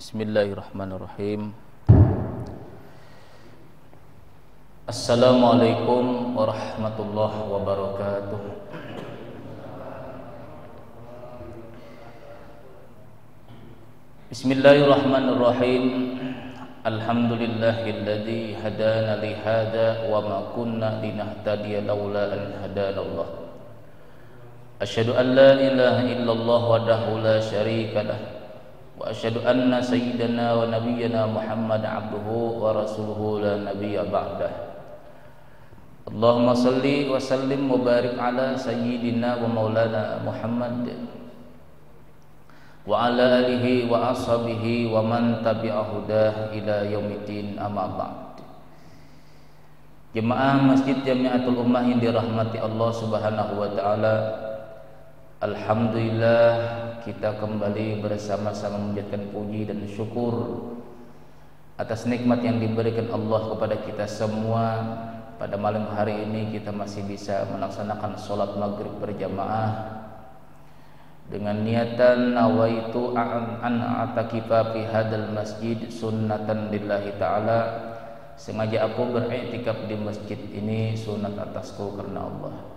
Bismillahirrahmanirrahim. Assalamualaikum warahmatullahi wabarakatuh. Bismillahirrahmanirrahim. Alhamdulillahilladzi hadana li hada wa ma kunna linahtadiya laula an hadanallah. Asyhadu an la ilaha illallah wahdahu la syarika lah. Wa asyhadu anna sayyidana wa nabiyyana Muhammad abduhu wa rasuluhu la nabiyya ba'dah. Allahumma salli wa sallim wa barik ala sayyidina wa maulana Muhammad wa ala alihi wa ashabihi wa man tabi'ahudah ila yaumiddin, amma ba'd. Jemaah Masjid Jamiatul Ummah yang dirahmati Allah Subhanahu wa taala, alhamdulillah kita kembali bersama-sama menjadikan puji dan syukur atas nikmat yang diberikan Allah kepada kita semua. Pada malam hari ini kita masih bisa melaksanakan sholat maghrib berjamaah dengan niatan nawaitu an atakifa fi hadal masjid sunnatan lillahi ta'ala. Sengaja aku beriktikaf di masjid ini sunat atasku karena Allah.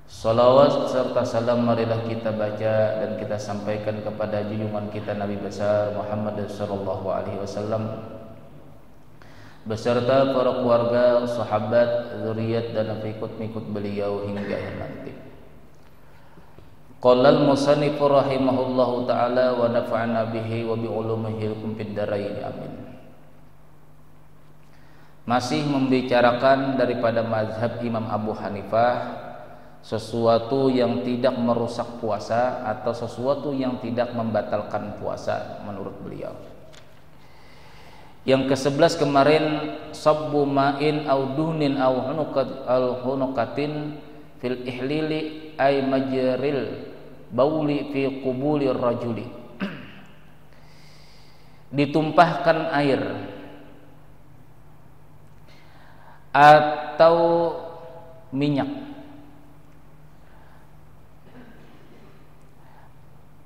Salawat serta salam marilah kita baca dan kita sampaikan kepada junjungan kita Nabi besar Muhammad sallallahu alaihi wasallam beserta para keluarga, sahabat, zuriat dan pengikut beliau hingga akhir nanti. Qala al-musannif rahimahullahu taala wa nafa'ana bihi wa bi ulumihi fid dharain, amin. Masih membicarakan daripada mazhab Imam Abu Hanifah, sesuatu yang tidak merusak puasa atau sesuatu yang tidak membatalkan puasa menurut beliau. Yang ke-11 kemarin, sabbu ma'in aw duhnin aw hunukatin fil ihlili ay majril bauli fi qubulir rajuli. Ditumpahkan air atau minyak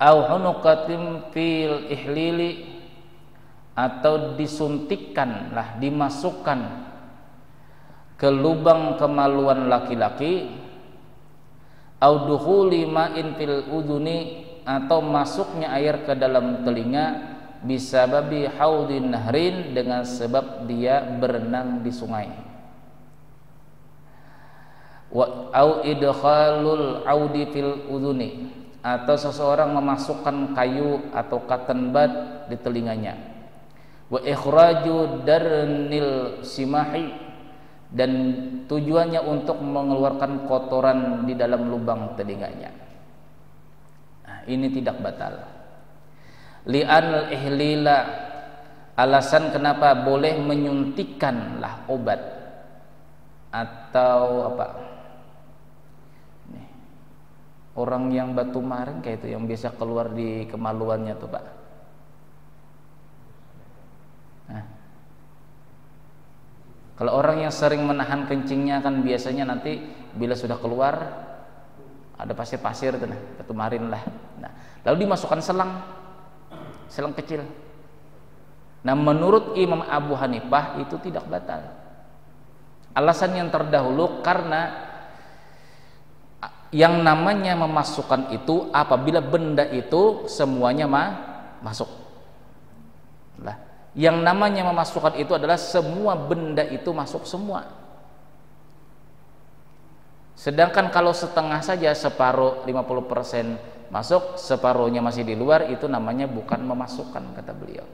au hunukatin fil ihlili, atau disuntikkanlah, dimasukkan ke lubang kemaluan laki-laki, au dukhuli ma'in fil udhuni, atau masuknya air ke dalam telinga, bisababi haudin nahrin, dengan sebab dia berenang di sungai, wa au idkhalul audi fil udhuni, atau seseorang memasukkan kayu atau cotton bud di telinganya, wa ikhraju darnil simahi, dan tujuannya untuk mengeluarkan kotoran di dalam lubang telinganya. Nah, ini tidak batal. Li'anal ihlila, alasan kenapa boleh menyuntikkanlah obat atau apa? Orang yang batu maring kayak itu yang biasa keluar di kemaluannya tuh, Pak. Nah, kalau orang yang sering menahan kencingnya kan biasanya nanti bila sudah keluar ada pasir-pasir tuh, nah, batu maring lah. Nah, lalu dimasukkan selang kecil. Nah, menurut Imam Abu Hanifah itu tidak batal. Alasan yang terdahulu karena yang namanya memasukkan itu apabila benda itu semuanya masuk. Lah, yang namanya memasukkan itu adalah semua benda itu masuk semua. Sedangkan kalau setengah saja, separuh 50% masuk, separuhnya masih di luar, itu namanya bukan memasukkan, kata beliau.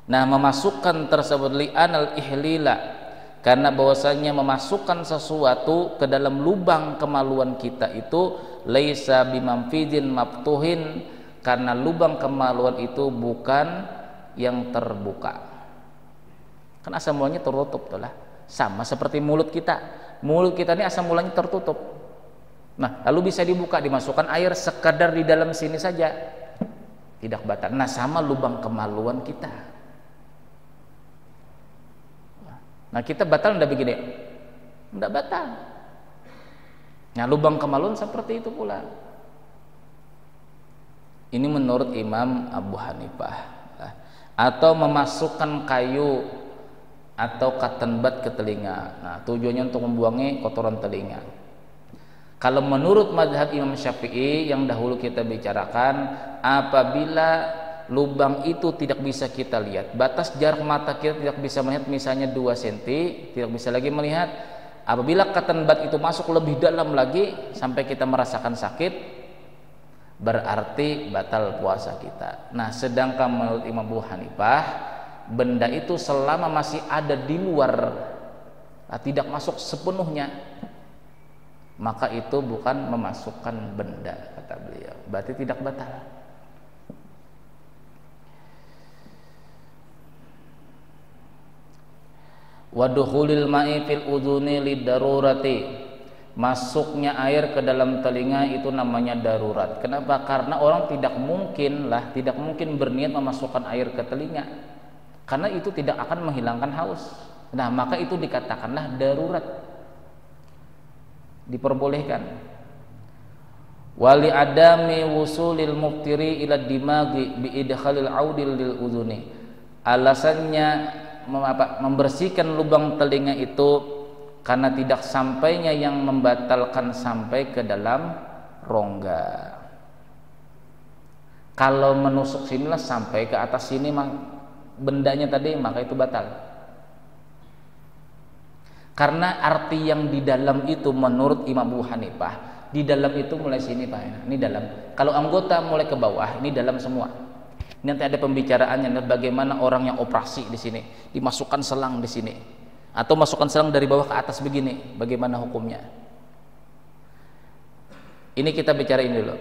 Nah, memasukkan tersebut li'anal ihlila, karena bahwasanya memasukkan sesuatu ke dalam lubang kemaluan kita itu laisa bimamfidin maftuhin, karena lubang kemaluan itu bukan yang terbuka. Kan asal mulanya tertutup tuh lah. Sama seperti mulut kita. Mulut kita ini asal mulanya tertutup. Nah, lalu bisa dibuka, dimasukkan air sekadar di dalam sini saja, tidak batal. Nah, sama lubang kemaluan kita. Nah, kita batal enggak begini? Enggak batal. Nah, lubang kemaluan seperti itu pula. Ini menurut Imam Abu Hanifah. Atau memasukkan kayu atau cotton bud ke telinga. Nah, tujuannya untuk membuangi kotoran telinga. Kalau menurut mazhab Imam Syafi'i yang dahulu kita bicarakan, apabila lubang itu tidak bisa kita lihat, batas jarak mata kita tidak bisa melihat, misalnya 2 cm, tidak bisa lagi melihat. Apabila cotton bud itu masuk lebih dalam lagi sampai kita merasakan sakit, berarti batal puasa kita. Nah, sedangkan menurut Imam Abu Hanifah, benda itu selama masih ada di luar, tidak masuk sepenuhnya, maka itu bukan memasukkan benda, kata beliau, berarti tidak batal. Wadukhulil ma'i fil udhuni lidarurati, masuknya air ke dalam telinga itu namanya darurat. Kenapa? Karena orang tidak mungkin berniat memasukkan air ke telinga, karena itu tidak akan menghilangkan haus. Nah, maka itu dikatakanlah darurat, diperbolehkan. Wali adami wusulil muftiri ila dimagi bi idkhalil audil lil udhuni, alasannya membersihkan lubang telinga itu karena tidak sampainya yang membatalkan sampai ke dalam rongga. Kalau menusuk sinilah sampai ke atas sini bendanya tadi, maka itu batal. Karena arti yang di dalam itu menurut Imam Abu Hanifah, di dalam itu mulai sini Pak, ini dalam. Kalau anggota mulai ke bawah, ini dalam semua. Nanti ada pembicaraannya bagaimana orang yang operasi di sini, dimasukkan selang di sini, atau masukkan selang dari bawah ke atas begini, bagaimana hukumnya? Ini kita bicarain dulu.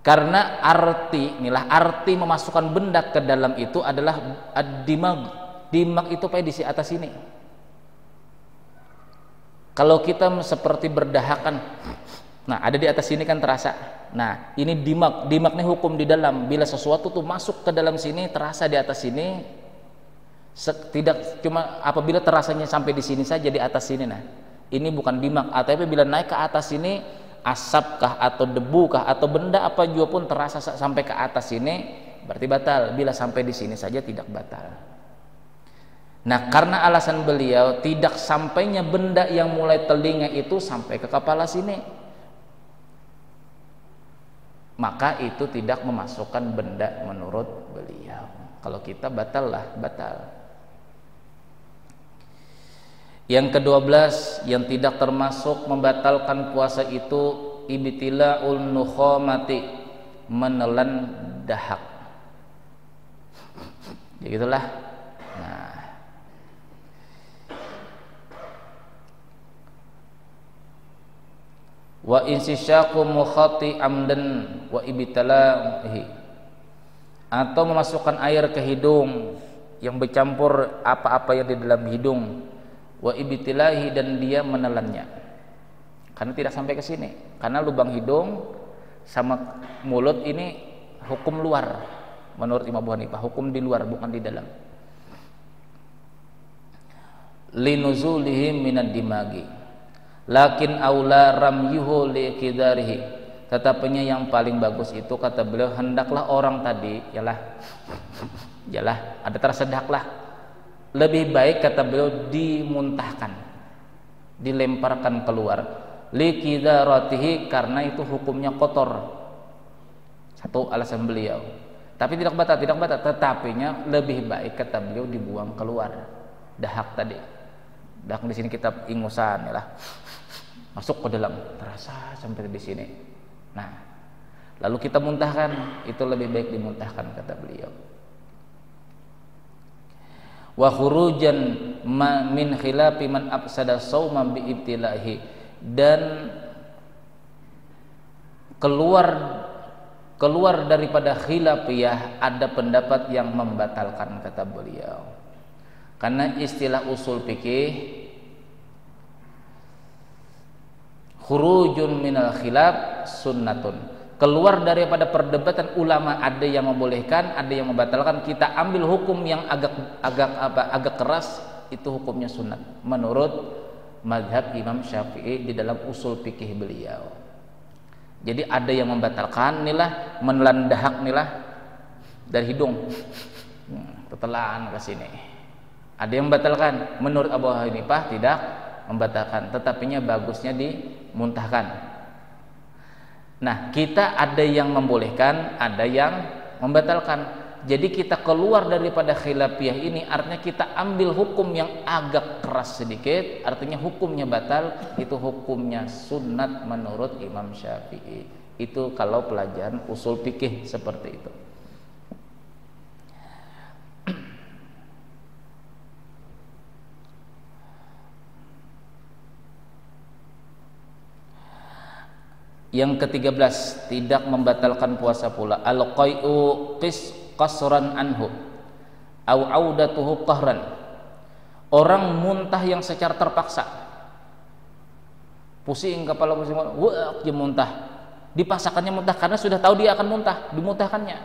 Karena arti memasukkan benda ke dalam itu adalah ad-dimag. Dimag itu Pak di atas sini. Kalau kita seperti berdahakan, nah ada di atas sini kan terasa. Nah, ini dimag. Dimag ini hukum di dalam. Bila sesuatu tuh masuk ke dalam sini, terasa di atas sini. Tidak cuma apabila terasanya sampai di sini saja, di atas sini. Nah, ini bukan dimag. Tapi bila naik ke atas sini, asapkah atau debukah atau benda apa juga pun terasa sampai ke atas sini, berarti batal. Bila sampai di sini saja tidak batal. Nah, karena alasan beliau tidak sampainya benda yang mulai telinga itu sampai ke kepala sini, maka itu tidak memasukkan benda menurut beliau. Kalau kita batal lah, batal. Yang ke-12 yang tidak termasuk membatalkan puasa itu ibtila'ul nukhamati, menelan dahak. Ya gitulah. Nah, wa insisyaku mukhati amdan wa ibtalahi, atau memasukkan air ke hidung yang bercampur apa-apa yang di dalam hidung, wa ibtilahi, dan dia menelannya karena tidak sampai ke sini, karena lubang hidung sama mulut ini hukum luar menurut Imam Abu Hanifah, hukum di luar bukan di dalam. Linuzulihi minad dimagi, lakin aula ramyuhu liqidarihi, tetapinya yang paling bagus itu kata beliau, hendaklah orang tadi yalah ada tersedaklah, lebih baik kata beliau dimuntahkan, dilemparkan keluar, liqidaratihi, karena itu hukumnya kotor. Satu alasan beliau. Tapi tidak batal, tetapinya lebih baik kata beliau dibuang keluar. Dahak tadi. Dahak di sini kita ingusan yalah. Masuk ke dalam, terasa sampai di sini. Nah, lalu kita muntahkan, itu lebih baik dimuntahkan kata beliau. Wa khurujan min khilafi man afsada shauma bi ibtilahi, dan keluar daripada khilafiyah, ada pendapat yang membatalkan kata beliau. Karena istilah usul fikih khurujun minal khilaf sunnatun, keluar daripada perdebatan ulama, ada yang membolehkan, ada yang membatalkan. Kita ambil hukum yang agak keras, itu hukumnya sunat menurut mazhab Imam Syafi'i di dalam usul fikih beliau. Jadi ada yang membatalkan inilah, menelan dahak inilah dari hidung, tetelan ke sini. Ada yang membatalkan, menurut Abu Hanifah tidak membatalkan, tetapinya bagusnya dimuntahkan. Nah, kita ada yang membolehkan, ada yang membatalkan. Jadi kita keluar daripada khilafiyah ini, artinya kita ambil hukum yang agak keras sedikit, artinya hukumnya batal, itu hukumnya sunnat menurut Imam Syafi'i. Itu kalau pelajaran usul fikih seperti itu. Yang ke-13, tidak membatalkan puasa pula al-qai'u qasran anhu au audatuhu qahran. Orang muntah yang secara terpaksa, pusing kepala, pusing, wah, dia muntah, dipaksakannya muntah karena sudah tahu dia akan muntah, dimuntahkannya.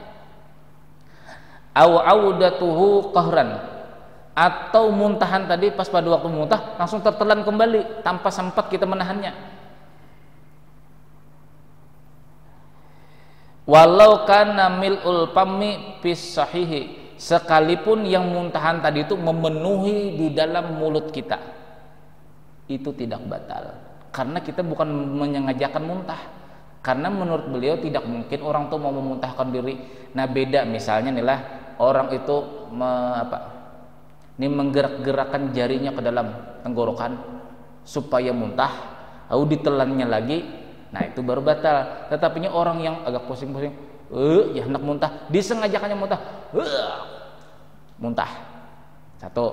Au audatuhu qahran, atau muntahan tadi pas pada waktu muntah langsung tertelan kembali tanpa sempat kita menahannya. Walau kana mil'ul pami fis sahihi, sekalipun yang muntahan tadi itu memenuhi di dalam mulut kita, itu tidak batal karena kita bukan menyengajakan muntah. Karena menurut beliau tidak mungkin orang tuh mau memuntahkan diri. Nah, beda misalnya nih lah, orang itu menggerak-gerakkan jarinya ke dalam tenggorokan supaya muntah, lalu ditelannya lagi. Nah, itu baru batal. Tetapinya orang yang agak pusing-pusing, ya hendak muntah, disengajakannya muntah, muntah, satu,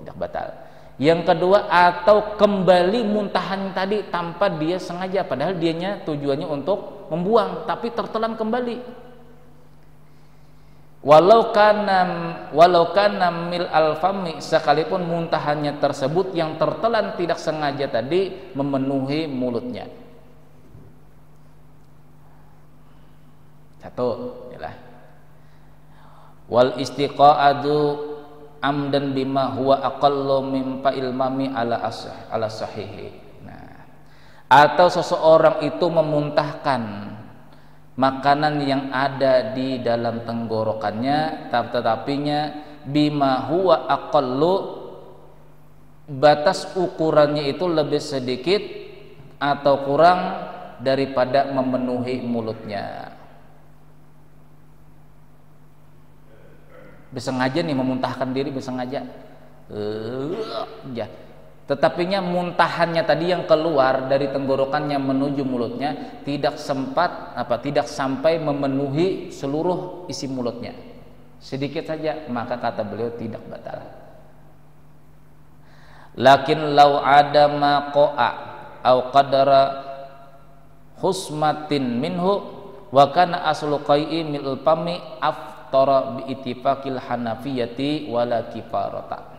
tidak batal. Yang kedua, atau kembali muntahan tadi tanpa dia sengaja, padahal dianya tujuannya untuk membuang, tapi tertelan kembali. Walau kana mil al-fami, sekalipun muntahannya tersebut yang tertelan tidak sengaja tadi memenuhi mulutnya. Satu, yalah. Wal istiqa'adu amdan bima huwa aqallu min fa'il mami ala sahihi. Nah, atau seseorang itu memuntahkan makanan yang ada di dalam tenggorokannya, tetapinya bima huwa aqallu, batas ukurannya itu lebih sedikit atau kurang daripada memenuhi mulutnya. Bersengaja nih memuntahkan diri, bersengaja, ya. Tetapinya muntahannya tadi yang keluar dari tenggorokannya menuju mulutnya tidak sampai memenuhi seluruh isi mulutnya, sedikit saja, maka kata beliau tidak batal. Lakin lau ada maqa'a au qadara husmatin minhu wa kana aslu qai'i mil pami aftara bi ittifaqil hanafiyati wala kifarata.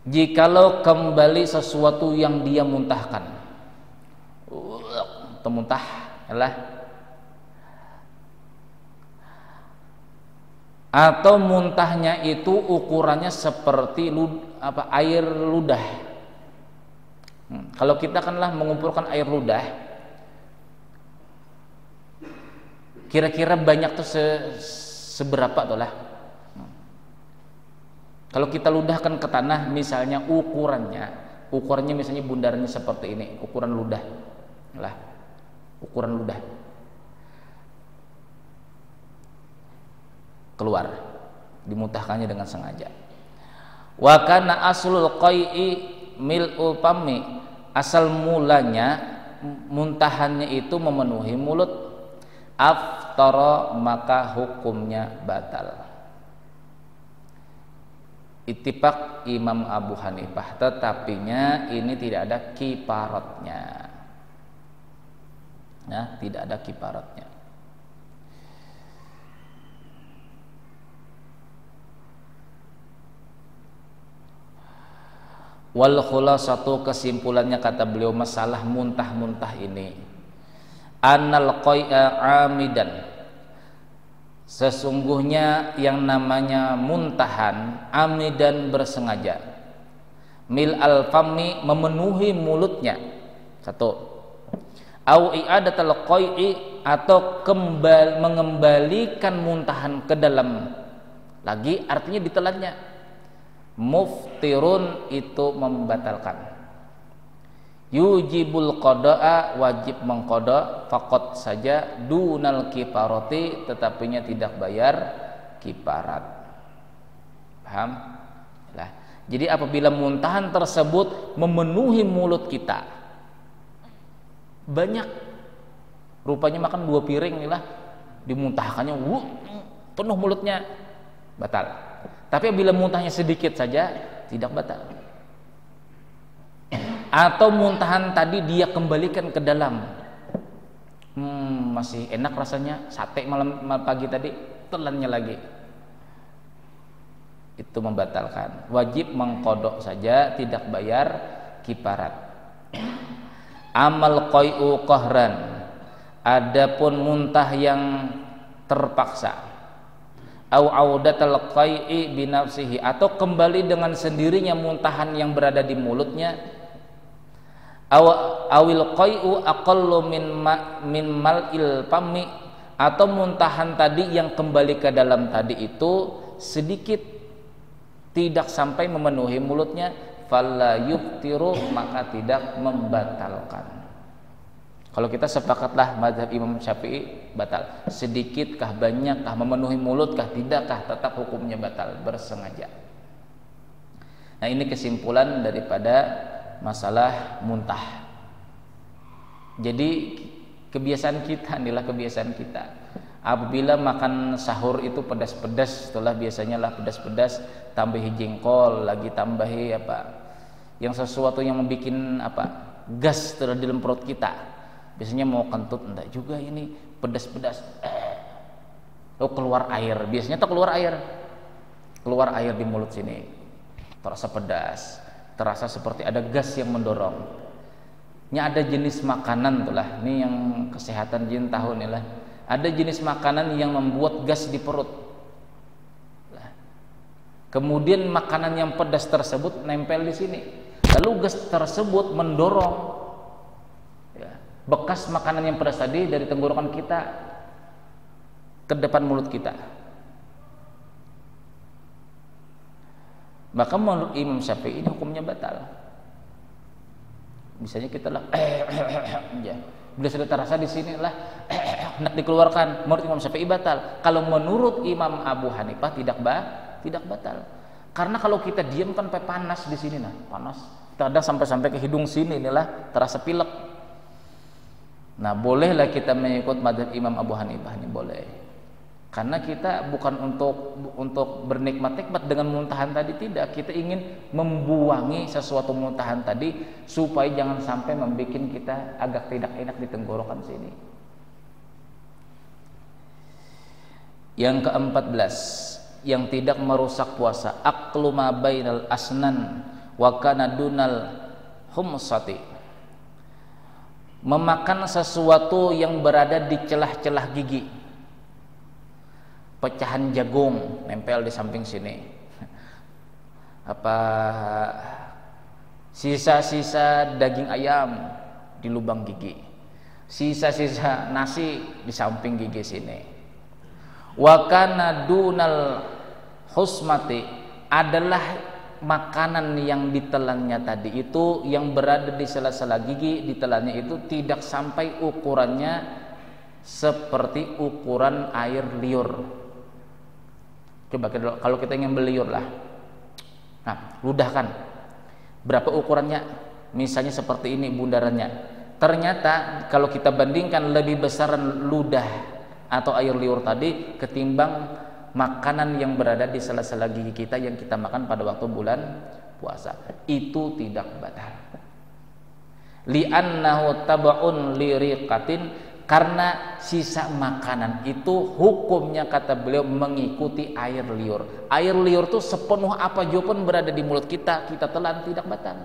Jikalau kembali sesuatu yang dia muntahkan, muntah adalah, atau muntahnya itu ukurannya seperti air ludah. Kalau kita kanlah mengumpulkan air ludah, kira-kira banyak tuh seberapa tuh lah. Kalau kita ludahkan ke tanah, misalnya ukurannya misalnya bundarannya seperti ini, ukuran ludah lah, ukuran ludah, keluar, dimuntahkannya dengan sengaja. Wa kana aslul qai'i mil'ul pami, asal mulanya muntahannya itu memenuhi mulut, aftara, maka hukumnya batal. Ittifaq Imam Abu Hanifah, tetapinya ini tidak ada kiparatnya. Nah, tidak ada kiparatnya. Wal khulasatu, kesimpulannya kata beliau masalah muntah-muntah ini, annal qai'a amidan, sesungguhnya yang namanya muntahan amidan, bersengaja, mil al fami, memenuhi mulutnya, satu, au i'adatul qai'i atau mengembalikan muntahan ke dalam lagi, artinya ditelannya. Muftirun itu membatalkan. Yujibul qada'a wajib mengqada faqat saja, dunal kifarati tetapinya tidak bayar kifarat. Paham? Lah, jadi apabila muntahan tersebut memenuhi mulut kita, banyak rupanya makan 2 piring inilah dimuntahkannya penuh mulutnya, batal. Tapi bila muntahnya sedikit saja tidak batal. Atau muntahan tadi dia kembalikan ke dalam, masih enak rasanya sate malam pagi tadi, telannya lagi, itu membatalkan. Wajib mengkodok saja, tidak bayar kifarat. Amal qai'u qahran, adapun muntah yang terpaksa, au audatal qai'i binafsihi, atau kembali dengan sendirinya muntahan yang berada di mulutnya, awil qai'u aqallu min mal'il fami, atau muntahan tadi yang kembali ke dalam tadi itu sedikit, tidak sampai memenuhi mulutnya, falla yuftiru, maka tidak membatalkan. Kalau kita sepakatlah mazhab Imam Syafi'i batal, sedikitkah, banyakkah, memenuhi mulutKah, tidakkah, tetap hukumnya batal, bersengaja. Nah, ini kesimpulan daripada masalah muntah. Jadi kebiasaan kita, inilah kebiasaan kita. Apabila makan sahur itu pedas-pedas, setelah biasanya lah pedas-pedas, tambahi jengkol, lagi tambahi apa, yang sesuatu yang membuat apa, gas terus di dalam perut kita. Biasanya mau kentut, enggak juga ini pedas-pedas. Oh, keluar air, biasanya tuh keluar air di mulut sini, terasa pedas, terasa seperti ada gas yang mendorong. Ini ada jenis makanan tuh lah, ini yang kesehatan jin tahu nih lah. Ada jenis makanan yang membuat gas di perut. Kemudian makanan yang pedas tersebut nempel di sini, lalu gas tersebut mendorong ya, bekas makanan yang pedas tadi dari tenggorokan kita ke depan mulut kita. Maka menurut Imam Syafi'i ini hukumnya batal. Misalnya kita lah ya, bila sudah terasa di sini lah hendak dikeluarkan, menurut Imam Syafi'i batal. Kalau menurut Imam Abu Hanifah tidak batal. Karena kalau kita diam kan sampai panas di sini, nah panas. Kadang sampai ke hidung sini, inilah terasa pilek. Nah, bolehlah kita mengikut mazhab Imam Abu Hanifah, ini boleh. Karena kita bukan untuk bernikmat-nikmat dengan muntahan tadi, tidak. Kita ingin membuangi sesuatu muntahan tadi supaya jangan sampai membuat kita agak tidak enak di tenggorokan sini. Yang ke-14, yang tidak merusak puasa, aklu ma bainal asnan wa kana dunal humsati, memakan sesuatu yang berada di celah-celah gigi. Pecahan jagung nempel di samping sini, apa sisa-sisa daging ayam di lubang gigi, sisa-sisa nasi di samping gigi sini. Wa kana dunal husmati, adalah makanan yang ditelannya tadi itu, yang berada di sela-sela gigi, ditelannya itu tidak sampai ukurannya seperti ukuran air liur. Coba kalau kita ingin beliur lah, nah ludahkan, berapa ukurannya? Misalnya seperti ini bundarannya. Ternyata kalau kita bandingkan lebih besar ludah atau air liur tadi ketimbang makanan yang berada di sela-sela gigi kita yang kita makan pada waktu bulan puasa, itu tidak batal. Li'annahu tab'un liriqatin, karena sisa makanan itu hukumnya kata beliau mengikuti air liur. Air liur itu sepenuh apa jua pun berada di mulut kita telan, tidak batal.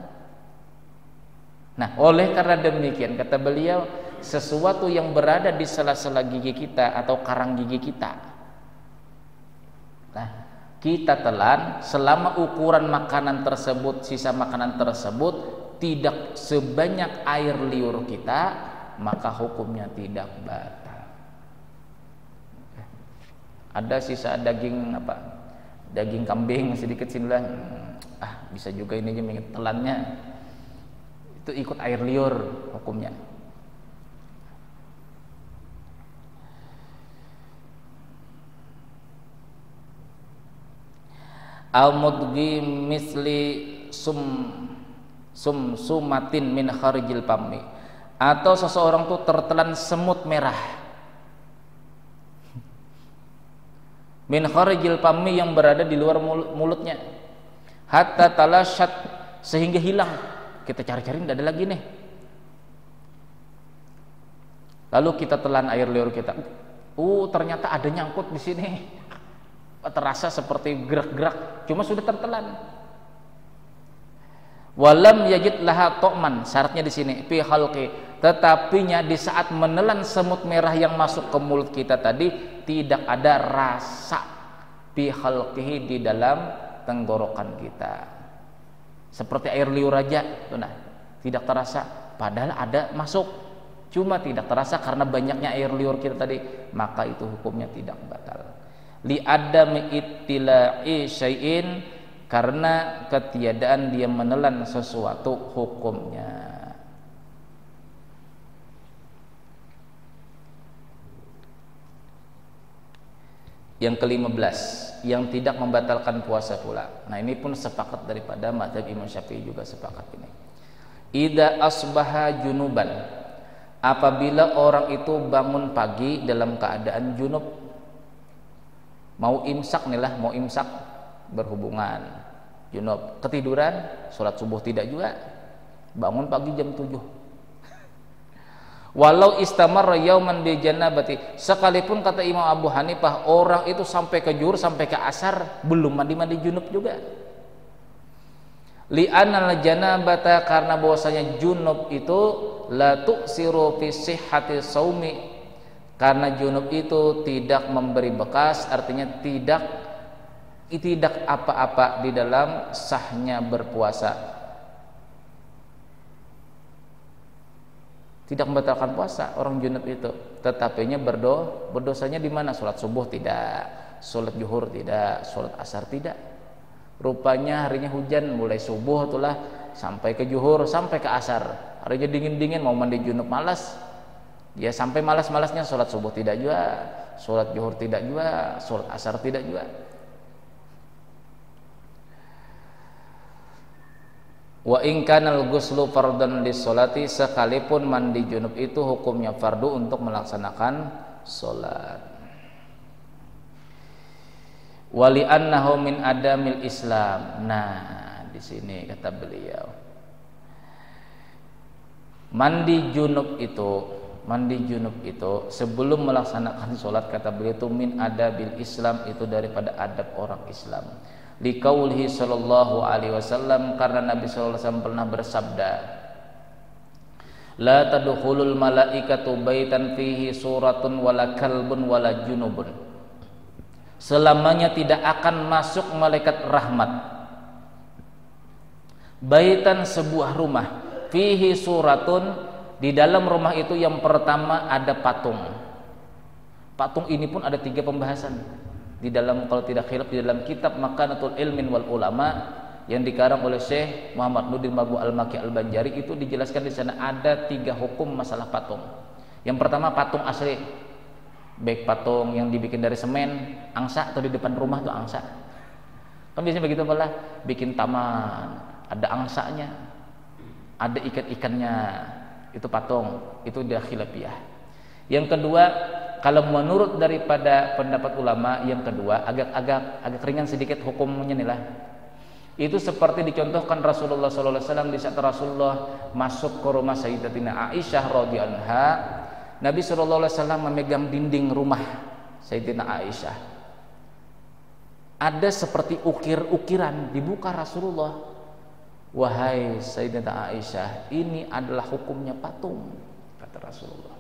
Nah, oleh karena demikian kata beliau, sesuatu yang berada di sela-sela gigi kita atau karang gigi kita, nah, kita telan selama ukuran makanan tersebut, sisa makanan tersebut tidak sebanyak air liur kita, maka hukumnya tidak batal. Ada sisa daging daging kambing sedikit sinilah, bisa juga ini aja telannya, itu ikut air liur hukumnya. Al-mudghi misli sumatin min kharijil pammi, atau seseorang tuh tertelan semut merah min kharijil pammi, yang berada di luar mulutnya, hatta talasyat, sehingga hilang. Kita cari-cari tidak ada lagi nih, lalu kita telan air liur kita, ternyata ada nyangkut di sini, terasa seperti gerak-gerak, cuma sudah tertelan. Walam yajid laha to'man, syaratnya di sini fi khalqi, tetapinya di saat menelan semut merah yang masuk ke mulut kita tadi tidak ada rasa fi khalqihi, di dalam tenggorokan kita, seperti air liur aja, tidak terasa, padahal ada masuk, cuma tidak terasa karena banyaknya air liur kita tadi, maka itu hukumnya tidak batal. Li adami ittila'i syai'in, karena ketiadaan dia menelan sesuatu hukumnya. Yang ke-15, yang tidak membatalkan puasa pula. Nah, ini pun sepakat daripada mazhab Imam Syafi'i juga sepakat ini. Idza asbaha junuban, apabila orang itu bangun pagi dalam keadaan junub, mau imsak berhubungan, junub, ketiduran, sholat subuh tidak juga, bangun pagi jam 7. Walau istamarra yauman bi janabati, sekalipun kata Imam Abu Hanifah orang itu sampai ke zuhur sampai ke asar belum mandi junub juga. Li'anal janabata, karena bahwasanya junub itu la tu'siru fi sihhati saumi, karena junub itu tidak memberi bekas, artinya tidak apa-apa di dalam sahnya berpuasa, tidak membatalkan puasa orang junub itu. Tetapinya berdosanya di mana? Sholat subuh tidak, sholat zuhur tidak, sholat asar tidak. Rupanya harinya hujan, mulai subuh itulah sampai ke zuhur sampai ke asar, harinya dingin-dingin, mau mandi junub malas, ya sampai malas-malasnya sholat subuh tidak juga, sholat zuhur tidak juga, sholat asar tidak juga. Wa in kanal ghuslu fardhan lis-sholati, sekalipun mandi junub itu hukumnya fardu untuk melaksanakan salat. Wa li annahu min adamil Islam. Nah, di sini kata beliau, mandi junub itu sebelum melaksanakan salat, kata beliau itu min adabil Islam, itu daripada adab orang Islam. Liqaulihi sallallahu alaihi wasallam, karena Nabi sallallahu alaihi wasallam pernah bersabda, la tadkhulul malaikatu baitan fihi suratun wala kalbun wala junubun, selamanya tidak akan masuk malaikat rahmat baitan, sebuah rumah, fihi suratun, di dalam rumah itu yang pertama ada patung. Patung ini pun ada 3 pembahasan di dalam, kalau tidak khilaf di dalam kitab Makanatul Ilmin wal Ulama yang dikarang oleh Syekh Muhammad Nurdin Mabu Al-Maki Al-Banjari, itu dijelaskan di sana ada 3 hukum masalah patung. Yang pertama patung asli, baik patung yang dibikin dari semen, angsa, atau di depan rumah tuh angsa. Kan biasanya begitu malah, bikin taman, ada angsanya, ada ikan-ikannya, itu patung, itu dia khilafiyah. Yang kedua, kalau menurut daripada pendapat ulama yang kedua agak ringan sedikit hukumnya nih lah. Itu seperti dicontohkan Rasulullah SAW di saat Rasulullah masuk ke rumah Sayyidatina Aisyah radhiyallahu anha. Nabi SAW memegang dinding rumah Sayyidatina Aisyah. Ada seperti ukir-ukiran, dibuka Rasulullah. Wahai Sayyidatina Aisyah, ini adalah hukumnya patung, kata Rasulullah.